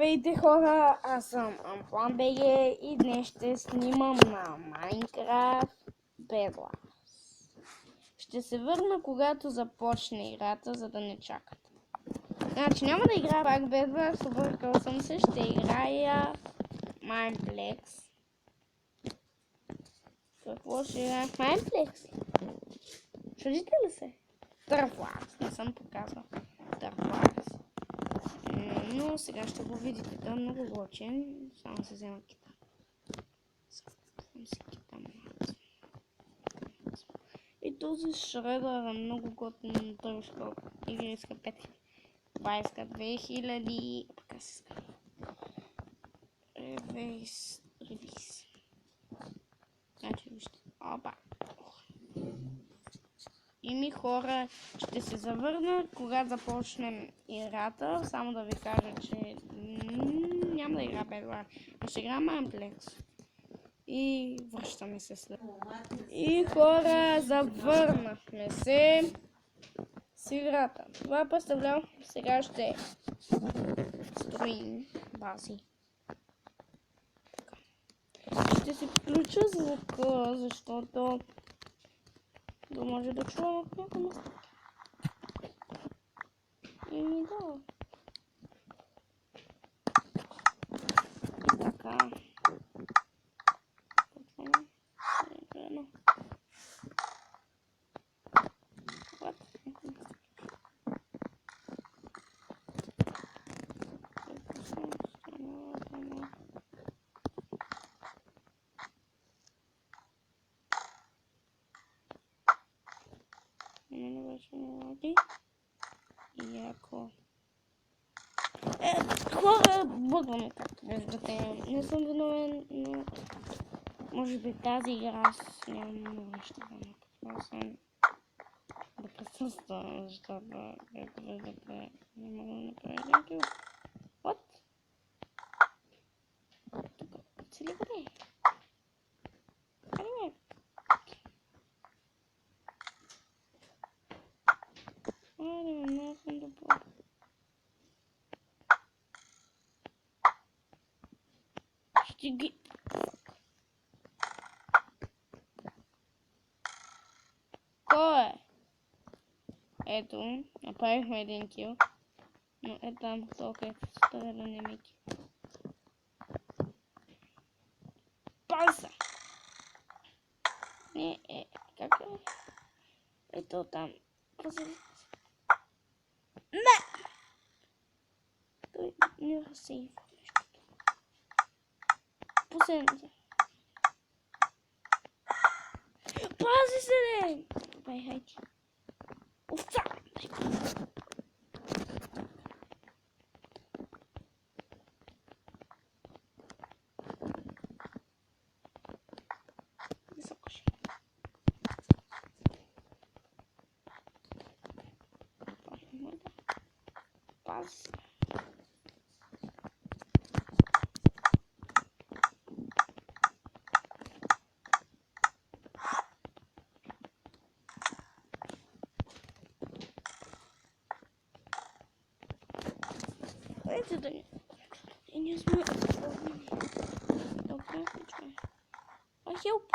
Здравейте хора, аз съм Амплан БГ и днес ще снимам на Майнкрафт Bedwars. Ще се върна когато започне играта, за да не чакате. Значи няма да играя пак Bedwars, объркал съм се, ще играя Mineplex. Какво ще играя в Mineplex? Чудите ли се? Turfwars, не съм показал Turfwars. Но сега ще го видите, той е много готин. Само се взема кита. И този шредър е много готин, той иска игри иска 5000. Това иска 2000. Така се иска. Ревейс. Значи вижте. Опа. И ми хора, ще се завърна, когато започнем играта. Само да ви кажа, че няма да игра Bedwars, но ще игра Mineplex. И връщаме се след. И хора, завърнахме се с играта. Това представлявам, сега ще строим бази. Ще си включа звука, защото да може да чувам в някакво место. И ми да. И така. И ако хора, бъгваме, както виждате. Не съм виновен, но може би тази игра аз нямам нещо да направя. Да присъствам, защото както виждате не мога да направя някакво. What? Тук цели бъде. Аре, много съм добър. Ще ги... Кой е? Ето, направихме един кил. Но е там толкова стреля не мики. Паса! Не, как е? Ето там. Не! Той не разсейва нещото. Последната. Пази се, не! Бай, хайди. Овца! Паз. Ето да не. И не сме. Добре, включвай. Хелп!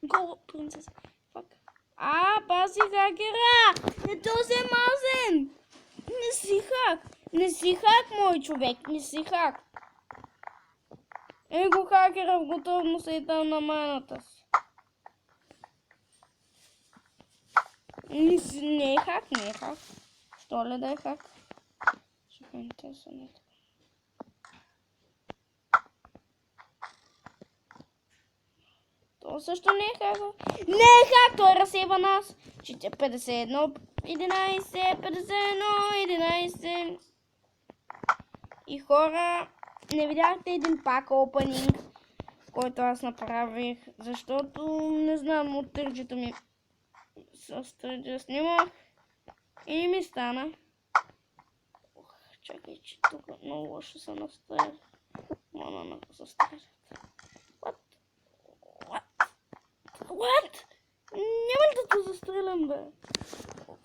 Го, принцеса. Фак. Пази хакера! Не този е мазен! Не си хак! Не си хак, мой човек! Не си хак! Его хакера в готовност е там на майната си. Не е хак, не е хак. Що ли да е хак? Чакайте се на това. То също не е хак. Не е хак, той разсейва нас. 51, 11, 51, 11. И хора, не видяхте един пак опенинг, който аз направих, защото не знам, от търджето ми с търджа снимах и ми стана. Чакай, че тук много лошо се настроя. Мона се стресат. What? Няма ли да те застрелям, бе?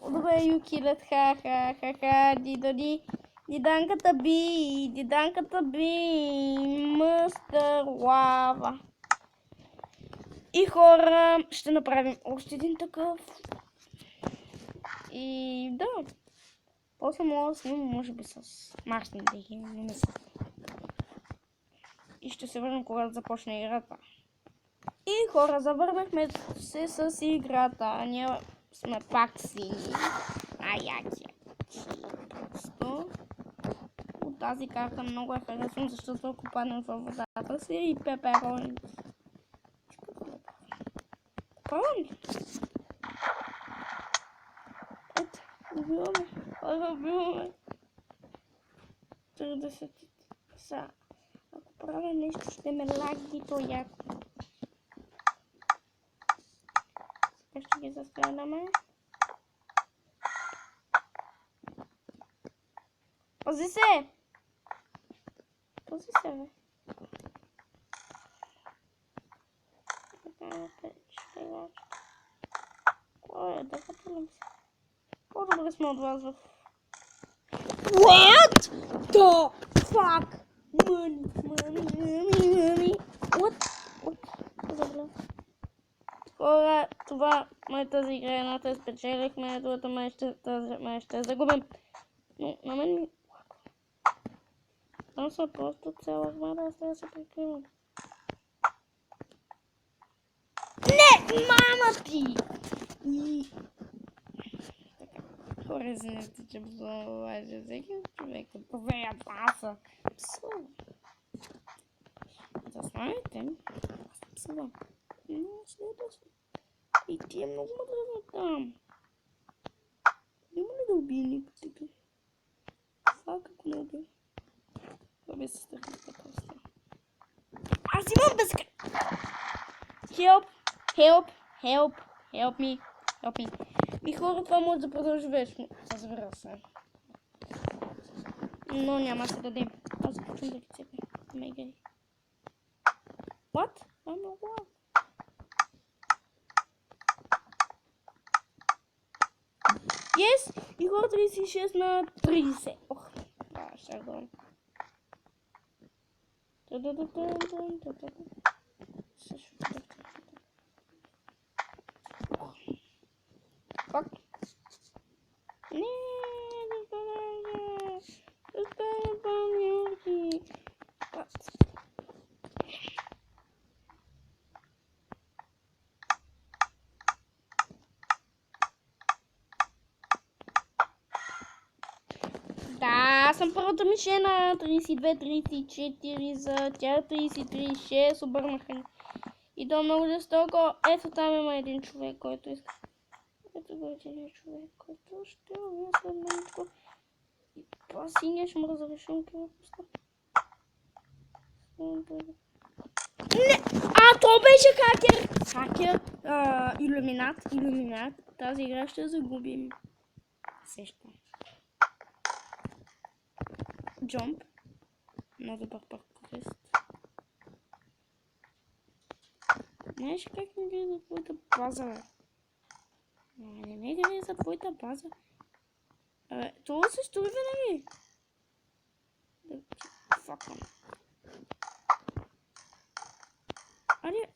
Добре, you kill it, ха, диданката би, мъстър лава. И хора, ще направим още един такъв. И да, после мога да снимам, може би с Марсни дехи, но не са. И ще се върнем, когато започне играта. И хора, завърнахме се с играта. Ние сме пак сини. Яки. Просто от тази карта много харесвам, защото ако паднем във водата си и пеперони. Пеперони? Ето, убиваме. 40 са. Ако правя нещо, ще ме лаги то яко. Сега ще ги застреляме. Пази се! Пази се, бе. Кой е? Да хапилям се. По-добре сме от вас в... What the fuck? Money. What? Хора, това тази игра едната спечелихме, другата ще загубим. Но на мен ми... Там са просто цяла армада, аз трябва да се прикривам. Не! Мама ти! Хора, извинете, че лажа. Всеки човек от повея паса. Псо. Заснавайте ми. Аз съм псова. Но ще е точно. И ти е много мъдрено там. Няма ли да убие никой тук? Фак, ако не убие. Това се стърхите просто. Аз имам безка... Help me. И хора, това може да продължи вечно. Разбира се. Но няма се дадем. Аз започвам да ги цепя. Мегари. What? Ама what? Yes! И хора 36 на 30. Ох, да, ще го. Fuck. Да, аз съм първата мишена. 32-34 за тя 33-6 обърнаха. И то много жестоко. Ето там има един човек, който иска. Ето го един човек, който ще убие след малко. И по-синия ще му разрешим това пуска. Не! То беше хакер! Илюминат. Тази игра ще загубим. Сещам. Jump. Много добър паркурист. Знаеш как не гледа за твоята база, бе? Не ме гледа за твоята база. Това се стори винаги. Да ти факам. Аре,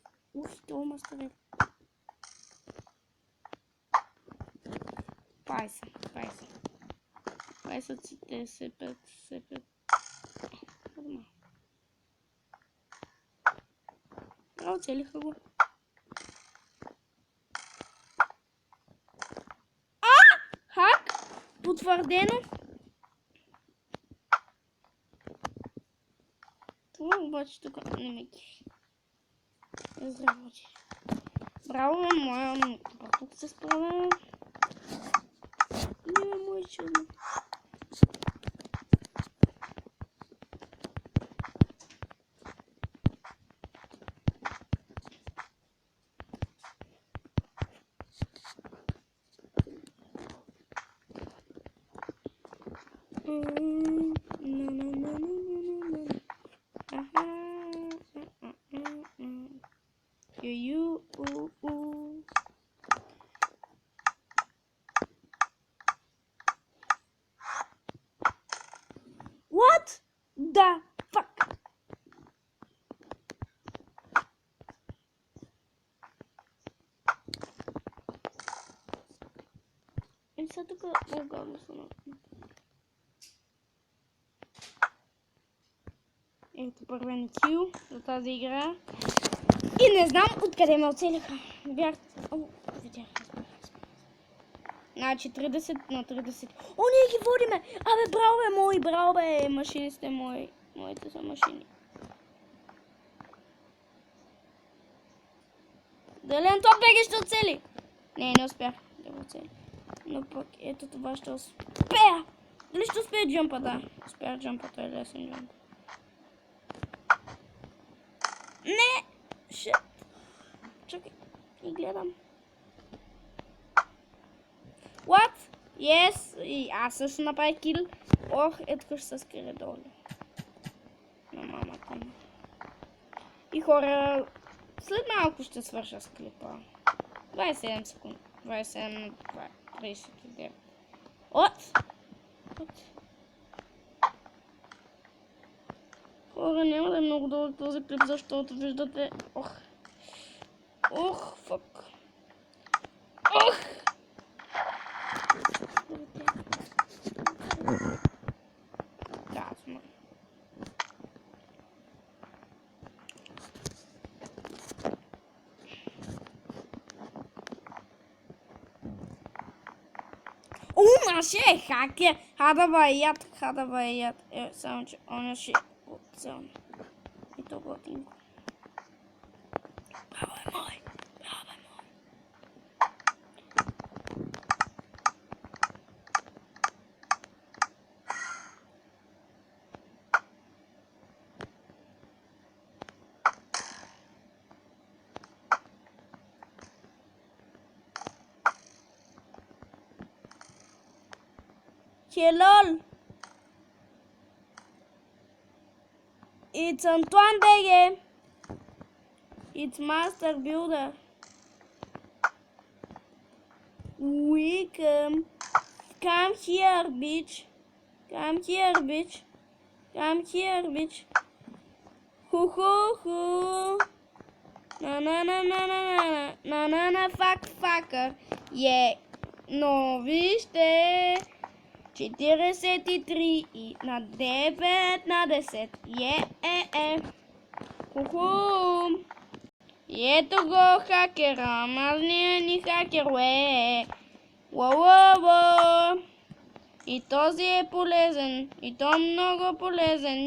това ма стави. Пайса. Пайсаците се пет. Оцелиха го. Хак! Потвърдено. Това обаче тук не ме кефи. Разработи. Браво, моя тук се справя. Не е мой чудно. Да, фак. И сега тук огъвно са на... Ето първен ни кил за тази игра. И не знам откъде ме оцелиха. Бях... О, видях, разбрах. Значи 30 на 30. О, ние ги водиме! Абе, браво бе, мои, браво бе! Машини сте мои. Моите са машини. Дали Антон беги ще оцели? Не успях да го оцели. Но пък ето това ще успея. Дали ще успея джампа? Да. Успях джампа, той е лесен джамп. Не! Шит! Чакай, и гледам. What? Yes! И аз също направих кил. Ох, ето ще се скрие долу. На мамата ми. И хора, след малко ще свърша с клипа. 27 секунди. 27 на 39. От! Хора, няма да е много дълъг този клип, защото виждате... Ох, фак. Ох! Да, сме. Наше е хакер. Хадаваят. Само че он ще отцелне. И то готинко. Браво е мой. Hello. It's Antoine Bege. It's Master Builder. Welcome. Come here, bitch. Come here, bitch. Come here, bitch. Hoo hoo hoo. Na na na na na na na na na fuck fucker. Yeah. Но вижте. 43 и на 9 на 10. Ху-ху. И ето го хакера. Мазния ни хакер, Уау. И този е полезен. И то много полезен.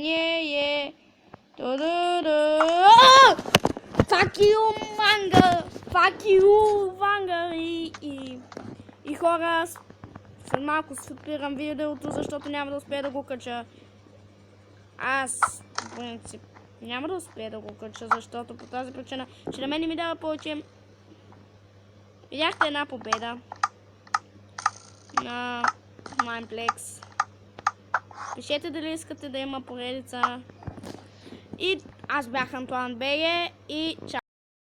Fuck you, Вангър. Fuck you, Вангър. И хора... След малко спирам видеото, защото няма да успея да го кача. Аз, в принцип, няма да успея да го кача, защото по тази причина, че на мен не ми дава повече. Видяхте една победа на Mineplex. Пишете дали искате да има поредица. И аз бях Антуан Беге и чао.